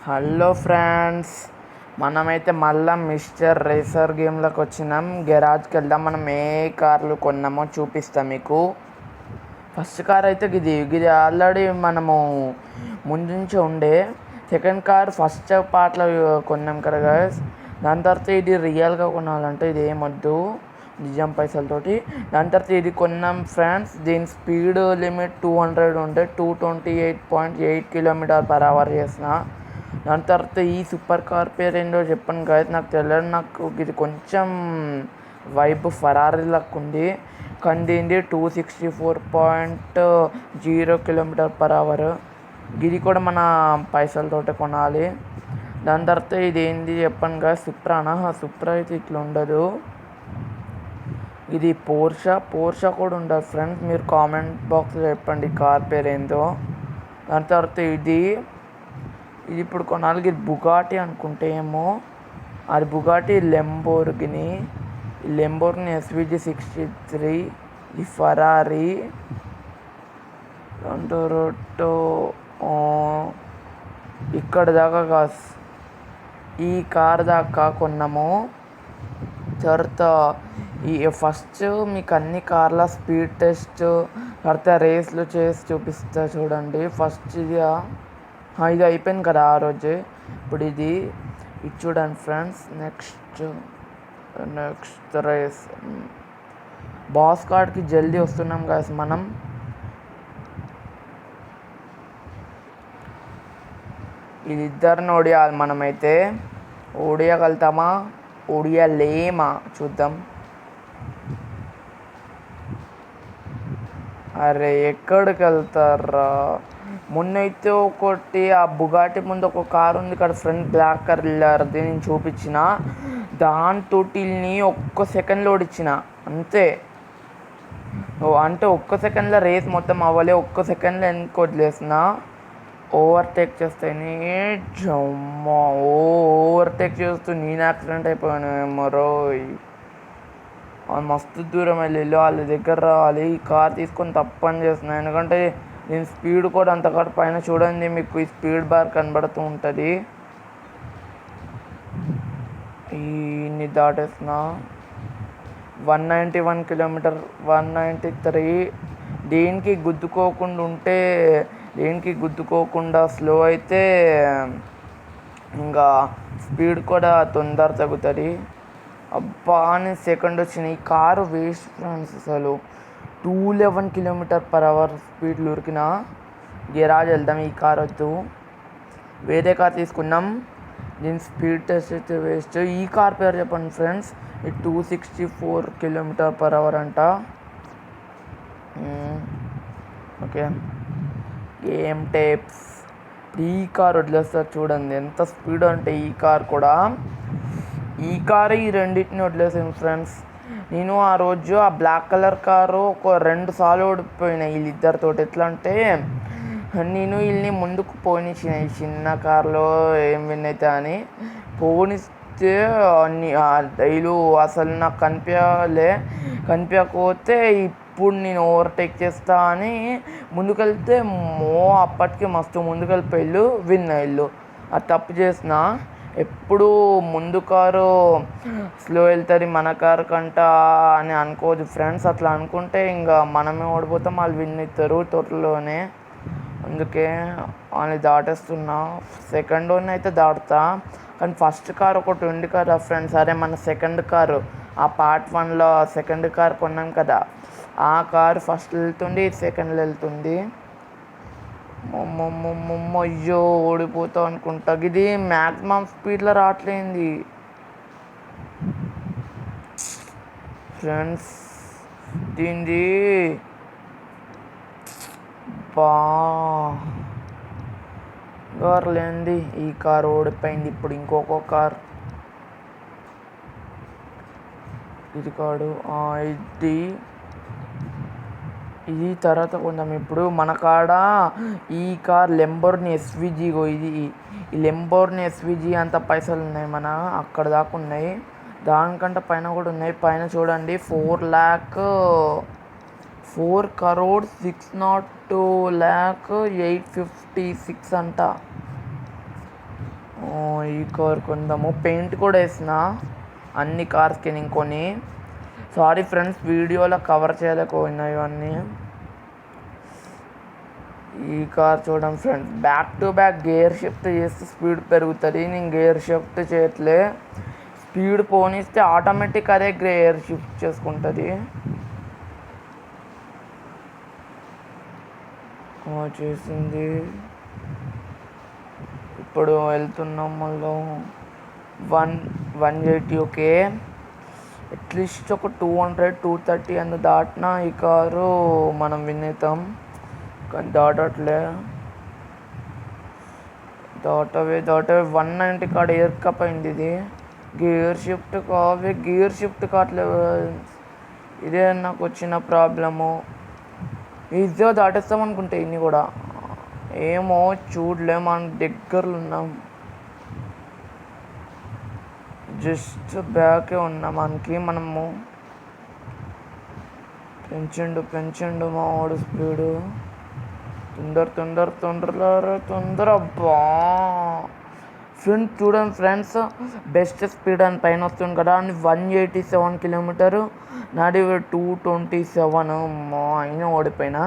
Hello friends, మనమైతే మళ్ళీ mister racer గేమ్లోకి వచ్చినాం. గెరాజ్కి వెళ్దాం. మనం ఏ కార్లు కొన్నామో చూపిస్తాం మీకు. ఫస్ట్ కార్ అయితే ఇది ఆల్రెడీ మనము ముందు నుంచి ఉండే సెకండ్ కార్ ఫస్ట్ పార్ట్లో కొన్నాం కదా గైస్. దాని తర్వాత ఇది రియల్గా కొనాలంటే ఇది ఏమొద్దు, నిజం పైసలతోటి. దాని తర్వాత ఇది కొన్నాం ఫ్రెండ్స్. దీని స్పీడ్ లిమిట్ 200 ఉండే 228.8 km/h చేసిన. దాని తర్వాత ఈ సూపర్ కార్ పేరు ఏంటో చెప్పండి గాయస్, నాకు తెలియదు. నాకు ఇది కొంచెం వైబ్ ఫరారీ లక్ ఉంది, కానీ దీనిది 264.0 km/h. ఇది కూడా మన పైసలతోటే కొనాలి. దాని తర్వాత ఇది ఏంది చెప్పండి గాయస్, సుప్రానా? సుప్రా అయితే ఇట్లా ఉండదు. ఇది పోర్షా కూడా ఉండదు ఫ్రెండ్స్. మీరు కామెంట్ బాక్స్లో చెప్పండి కార్ పేరు ఏందో. దాని తర్వాత ఇది ఇప్పుడు కొనాలి. ఇది బుగాటి అనుకుంటే ఏమో, అది బుగాటి. లెంబోర్గిని SVG 63. ఇది ఫరారీ. టొరొట్టో ఇక్కడ దాకా కాస్, ఈ కార్ దాకా కొన్నాము. తర్వాత ఈ ఫస్ట్ మీకు అన్ని కార్ల స్పీడ్ టెస్ట్ తర్వాత రేస్లు చేసి చూపిస్తా చూడండి. ఫస్ట్ ఇది అయిపోయింది కదా ఆ రోజే. ఇప్పుడు ఇది చూడండి ఫ్రెండ్స్. నెక్స్ట్ రేస్ బాస్ కార్డ్కి జల్దీ వస్తున్నాం కదా మనం. ఇది ఇద్దరిని ఓడియాలి. మనమైతే ఓడియగలుగుతామా ఓడియలేమా చూద్దాం. అరే ఎక్కడికి వెళ్తారా? మొన్నైతే ఒకటి ఆ బుగాటి ముందు ఒక కారు ఉంది ఇక్కడ ఫ్రంట్ బ్లాక్ కలర్ది, నేను చూపించిన. దాంతో ఒక్క సెకండ్లో ఓడించిన అంతే. అంటే ఒక్క సెకండ్లో రేస్ మొత్తం అవ్వాలి. ఒక్క సెకండ్లో వెనక్కి వదిలేసిన. ఓవర్టేక్ చేస్తాయి జమ్మా, ఓవర్టేక్ చేస్తూ నేను యాక్సిడెంట్ అయిపోయాను మరోయ్. మస్తు దూరం వెళ్ళి వాళ్ళ దగ్గర రావాలి. ఈ కార్ తీసుకొని తప్పని చేస్తున్నాను, ఎందుకంటే దీని స్పీడ్ కూడా అంతకాదు. పైన చూడండి, మీకు ఈ స్పీడ్ బార్ కనబడుతూ ఉంటుంది. ఇన్ని దాటేసిన 191 km, 193. దేనికి గుద్దుకోకుండా స్లో అయితే ఇంకా స్పీడ్ కూడా తొందర తగ్గుతుంది. అబ్బా అని సెకండ్ వచ్చిన. ఈ కారు వేస్ట్ ఫ్రెండ్స్. అసలు 211 km/h స్పీడ్లు ఉరికిన. గెరాజ్ వెళ్దాం. ఈ కార్ వద్దు, వేరే కార్ తీసుకున్నాం. దీని స్పీడ్ టెస్ట్ అయితే వేస్ట్. ఈ కార్ పేరు చెప్పండి ఫ్రెండ్స్. ఇది 264 km/h అంట. Okay, game tapes. ఈ కార్ వదిలేస్తారు చూడండి ఎంత స్పీడ్ అంటే. ఈ కార్ కూడా, ఈ కారు ఈ రెండింటిని వదిలేసాను ఫ్రెండ్స్. నేను ఆ రోజు ఆ బ్లాక్ కలర్ కారు ఒక 2 సార్లు ఓడిపోయినాయి వీళ్ళిద్దరితో. ఎట్లా అంటే నేను వీళ్ళని ముందుకు పోనిచ్చిన ఈ చిన్న కారులో ఏం విన్ అవుతా అని పోనిస్తే వీళ్ళు అసలు నాకు కనిపించకపోతే ఇప్పుడు నేను ఓవర్టేక్ చేస్తా అని ముందుకెళ్తే అప్పటికి మస్తు ముందుకెళ్ళిపోయిళ్ళు, విన్ అయ్యిళ్ళు. అది తప్పు చేసిన. ఎప్పుడు ముందు కారు స్లో వెళ్తుంది మన కారు కంట అని అనుకోదు ఫ్రెండ్స్. అట్లా అనుకుంటే ఇంకా మనమే ఓడిపోతాం, వాళ్ళు విన్ అవుతారు త్వరలోనే. అందుకే వాళ్ళని దాటేస్తున్నా. సెకండ్ వన్ అయితే దాటుతా, కానీ ఫస్ట్ కార్ ఒకటి ఉంది కదా ఫ్రెండ్స్. అరే మన సెకండ్ కారు ఆ పార్ట్ 1లో సెకండ్ కార్ కొన్నాం కదా, ఆ కారు ఫస్ట్ వెళ్తుంది, సెకండ్లో వెళ్తుంది. అయ్యో ఓడిపోతాం అనుకుంటా. ఇది మ్యాక్సిమం స్పీడ్లో రావట్లేంది ఫ్రెండ్స్. దీనిది కార్ లేనిది ఈ కార్ ఓడిపోయింది. ఇప్పుడు ఇంకొక కార్ ఇది కాడు. ఇది తర్వాత కొందాం. ఇప్పుడు మన కాడ ఈ కార్ లెంబోర్గిని SVG. ఇది ఈ లెంబోర్గిని SVG అంత పైసలు ఉన్నాయి మన అక్కడ దాకా ఉన్నాయి. దానికంటే పైన కూడా ఉన్నాయి. పైన చూడండి 4,06,02,856 అంట. ఈ కార్ కొందాము. పెయింట్ కూడా వేసిన అన్ని కార్స్కి నేను కొని. సారీ ఫ్రెండ్స్, వీడియోలో కవర్ చేయలేకపోయినా ఇవన్నీ. ఈ కార్ చూడండి friends, back to back gear shift చేస్తే స్పీడ్ పెరుగుతుంది. నేను గేర్ షిఫ్ట్ చేయట్లే, స్పీడ్ పోనిస్తే ఆటోమేటిక్ అదే గేర్ షిఫ్ట్ చేసుకుంటుంది. చేసింది. ఇప్పుడు వెళ్తున్నాం మళ్ళీ 180. ఓకే, అట్లీస్ట్ ఒక 200 230 అని దాటినా ఈ కారు మనం విన్ అవుతాం. కానీ దాటవే 190 కాడ ఎయిర్కప్ ఇది. గేర్ షిఫ్ట్ కావట్లేదు. ఇదే నాకు వచ్చిన ప్రాబ్లము. ఈజీగా దాటేస్తాం అనుకుంటే ఇన్ని కూడా ఏమో చూడలే, మనం దగ్గరలో ఉన్నాం, జస్ట్ బ్యాకే ఉన్నాం. మనము పెంచండు మా వాడు స్పీడు. తొందర అబ్బా ఫ్రెండ్స్. చూడండి ఫ్రెండ్స్, బెస్ట్ స్పీడ్ అని పైన వస్తుంది కదా అని 187 కిలోమీటరు, నాది 227. అయినా ఓడిపోయినా.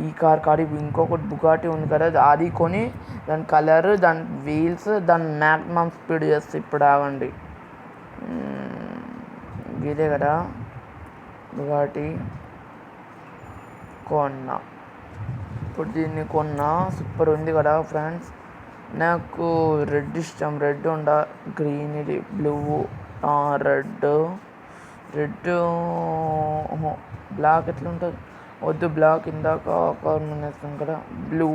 ఈ కార్ ఇంకొకటి బుగాటి ఉంది కదా, అది కొని దాని కలర్, దాని వీల్స్, దాని మ్యాక్సిమం స్పీడ్ చేస్తే ఇప్పుడు ఆగండి. ఇదే కదా బుగాటి కొన్నా. ఇప్పుడు దీన్ని కొన్నా, సూపర్ ఉంది కదా ఫ్రెండ్స్. నాకు రెడ్ ఇష్టం, రెడ్ ఉండ, గ్రీన్, ఇది బ్లూ, రెడ్ బ్లాక్ ఎట్లా ఉంటుంది, వద్దు బ్లాక్, ఇందాక కార్నర్ వేస్తాం కదా, బ్లూ,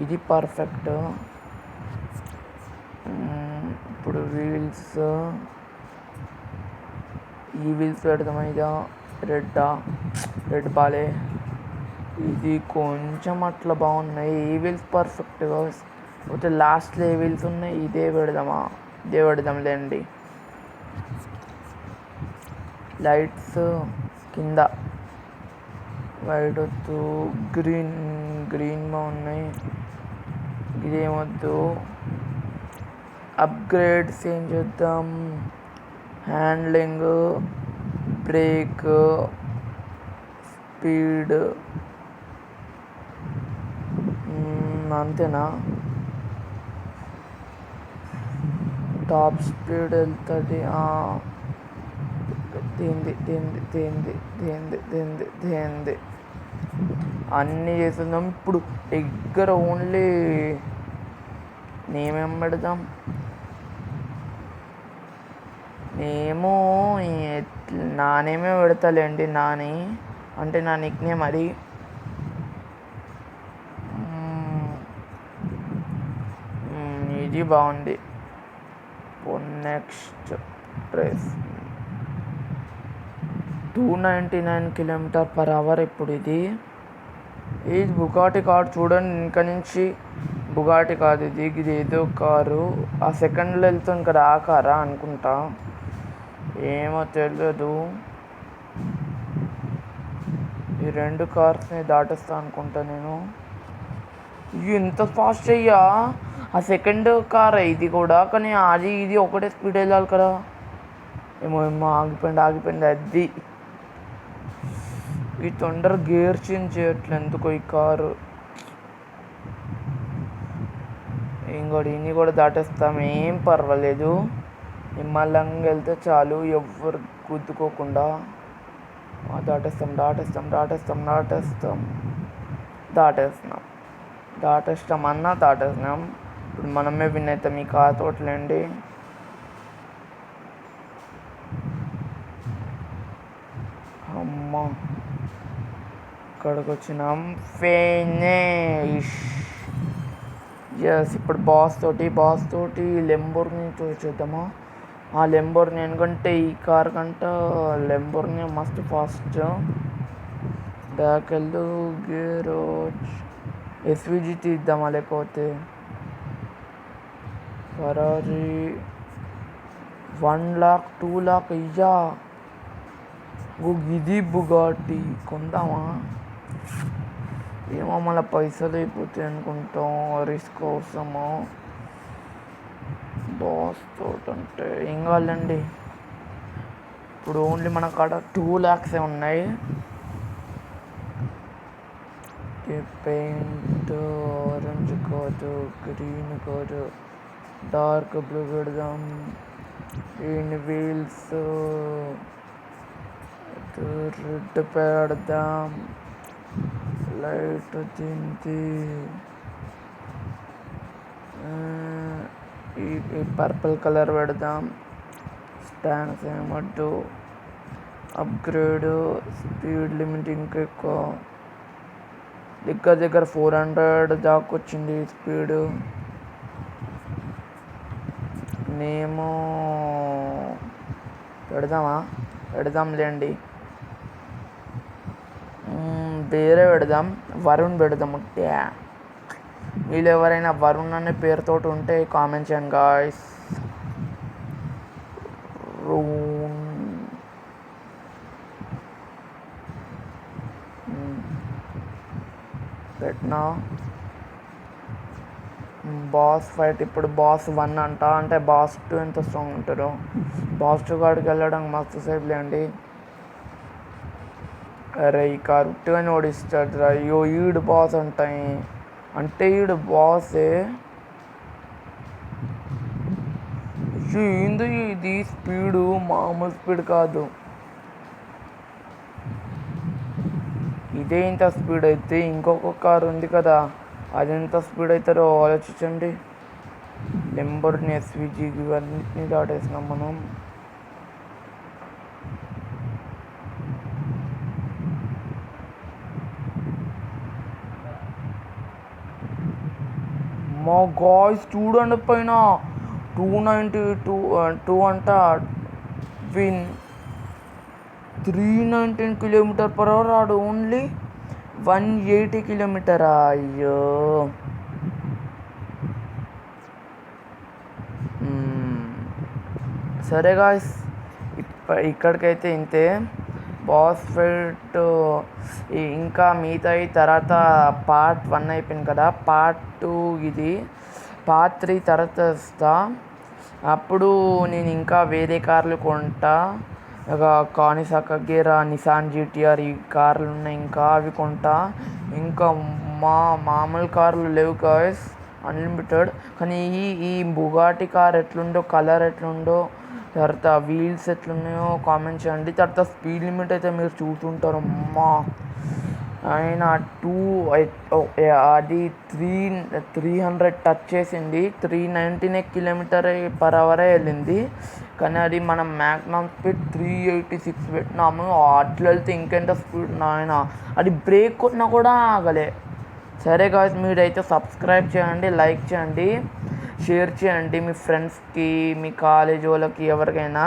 ఇది పర్ఫెక్ట్. ఇప్పుడు ఈ వీల్స్ పెడదామా, ఇదా రెడ్ బాలే, ఇది కొంచెం అట్లా బాగున్నాయి. ఈ వీల్స్ పర్ఫెక్ట్గా. పోతే లాస్ట్లో ఏ వీల్స్ ఉన్నాయి, ఇదే పెడదాంలేండి. లైట్స్ కింద వైట్ వద్దు, గ్రీన్ బాగున్నాయి. ఇదేమొద్దు, అప్గ్రేడ్స్ ఏం చేద్దాం, హ్యాండ్లింగ్, బ్రేక్, స్పీడ్, అంతేనా. టాప్ స్పీడ్ వెళ్తుంది. దేంది అన్నీ చేస్తున్నాం. ఇప్పుడు దగ్గర ఓన్లీ నేమేం పెడదాం, నేమో నానేమే పెడతాలేండి. నాని అంటే నా నిక్ నేమ్ అది. ఇది బాగుంది. Next price 299 km/h. ఇప్పుడు ఇది బుగాటి కార్ చూడండి. ఇంకా నుంచి బుగాటి కాదు ఇది ఏదో కారు. ఆ సెకండ్లో వెళ్తుంది కదా, ఆ కారా అనుకుంటా, ఏమో తెలియదు. ఈ రెండు కార్స్ని దాటేస్తా అనుకుంటా నేను. ఎంత ఫాస్ట్ అయ్యా, ఆ సెకండ్ కార్ ఇది కూడా, కానీ ఇది ఒకటే స్పీడ్ వెళ్ళాలి కదా. ఏమో ఆగిపోయింది అది. ఈ తొందర గేర్ చేంజ్ చేయట్లేదు ఎందుకో ఈ కారు. ఇన్ని కూడా దాటేస్తాం, ఏం పర్వాలేదు. నిమ్మలంగా వెళ్తే చాలు, ఎవ్వరు గుద్దుకోకుండా. దాటేస్తాం. ఇప్పుడు మనమే విన్ అవుతాం ఈ కార్ తోటలేండి. అమ్మ, ఇక్కడికి వచ్చినాం. ఫినిష్. ఇప్పుడు బాస్ తోటి లెంబోర్ని చూద్దామా. ఆ లెంబోర్ని ఎందుకంటే ఈ కార్ కంటే లెంబోర్ని మస్తు ఫాస్ట్. బ్యాక్ వెళ్ళు, గేర్ ఎస్విజి తీద్దామా, లేకపోతే ఫరారీ 1 lakh 2 lakh అయ్యా. ఇది బుగాటి కొందామా, ఏమో మళ్ళీ పైసలు అయిపోతాయి అనుకుంటాం రిస్క్ కోసము. బాస్ తోట అంటే ఏం కావాలండి, ఇప్పుడు ఓన్లీ మన కాడ 2 lakhs ఉన్నాయి. పెయింట్ ఆరెంజ్ కాదు, గ్రీన్ కాదు, డార్క్ బ్లూ పెడదాం. గ్రీన్ వీల్స్ రెడ్ పెడదాం. లైట్ తింది ఈ పర్పుల్ కలర్ పెడదాం. స్టాండ్స్ ఏమద్దు. అప్గ్రేడ్ స్పీడ్ లిమిట్ ఇంకా ఎక్కువ, దగ్గర 400 దాకా వచ్చింది స్పీడ్. నేమో పెడదాంలేండి. వేరే పెడదాం, వరుణ్ పెడదాం. వీళ్ళు ఎవరైనా వరుణ్ అనే పేరుతో ఉంటే కామెంట్ చేయండి గాయ్స్. పెట్టినా బాస్ ఫైట్. ఇప్పుడు బాస్ 1 అంట, అంటే బాస్ 2 ఎంత స్ట్రాంగ్ ఉంటారో. బాస్ 2 కాడికి వెళ్ళడం మస్తు సేపులేండి. అరే ఈ కరెక్ట్గానే ఓడిస్తాడు రా. అయ్యో ఈడు బాస్ అంటాయి, అంటే ఈడు బాసే. అయ్యో ఏంది ఇది స్పీడు, మామూలు స్పీడ్ కాదు. ఇదే ఇంత స్పీడ్ అయితే ఇంకొక కారు ఉంది కదా, అది ఎంత స్పీడ్ అవుతారో ఆలోచించండి. లెంబోర్గిని ఎస్విజీ ఇవన్నిటిని దాటేసినాం మనం. మా గాయ్స్ చూడండి పైన 292 అంట. విన్ 319 km/h రాడు, ఓన్లీ 180 km. అయ్యో సరే గాయ్స్, ఇక్కడికైతే ఇంతే. బాస్ ఫైట్ ఇంకా మిగతా తర్వాత పార్ట్ 1 అయిపోయింది కదా, పార్ట్ 2 ఇది. పార్ట్ 3 తర్వాత వస్తా. అప్పుడు నేను ఇంకా వేరే కార్లు కొంటా. కానిసాకా గేరా, నిసాన్ GTR ఈ కార్లు ఉన్నాయి, ఇంకా అవి కొంటా. ఇంకా మామూలు కార్లు లేవు గాయ్స్, అన్లిమిటెడ్. కానీ ఈ బుగాటి కార్ ఎట్లుందో, కలర్ ఎట్లుందో, తర్వాత వీల్స్ ఎట్లున్నాయో కామెంట్ చేయండి. తర్వాత స్పీడ్ లిమిట్ అయితే మీరు చూస్తుంటారు. అమ్మా ఆయన అది 300 టచ్ చేసింది, 319 km/h వెళ్ళింది. కానీ అది మనం మ్యాక్సిమం స్పీడ్ 386 పెట్టినాము. అట్లా వెళ్తే ఇంకెంత స్పీడ్ నాయన, అది బ్రేక్ కొట్టినా కూడా ఆగలే. సరే గాయ్స్, మీరైతే సబ్స్క్రైబ్ చేయండి, లైక్ చేయండి, షేర్ చేయండి మీ ఫ్రెండ్స్కి, మీ కాలేజ్ వాళ్ళకి, ఎవరికైనా.